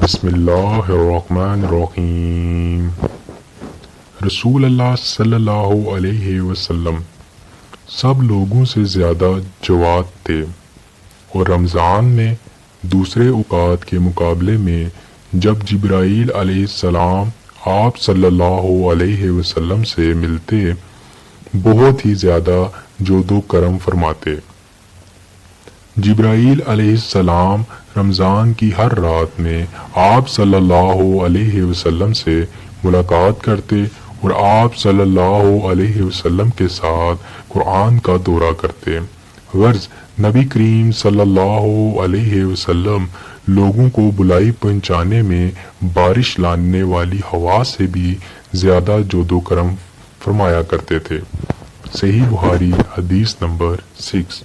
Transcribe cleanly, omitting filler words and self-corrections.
بسم اللہ الرحمن الرحیم۔ رسول اللہ صلی اللہ علیہ وسلم سب لوگوں سے زیادہ جواد تھے، اور رمضان میں دوسرے اوقات کے مقابلے میں جب جبرائیل علیہ السلام آپ صلی اللہ علیہ وسلم سے ملتے بہت ہی زیادہ جود و کرم فرماتے۔ جبرائیل علیہ السلام رمضان کی ہر رات میں آپ صلی اللہ علیہ وسلم سے ملاقات کرتے اور آپ صلی اللہ علیہ وسلم کے ساتھ قرآن کا دورہ کرتے۔ غرض نبی کریم صلی اللہ علیہ وسلم لوگوں کو بلائی پہنچانے میں بارش لانے والی ہوا سے بھی زیادہ جود و کرم فرمایا کرتے تھے۔ صحیح بخاری حدیث نمبر 6۔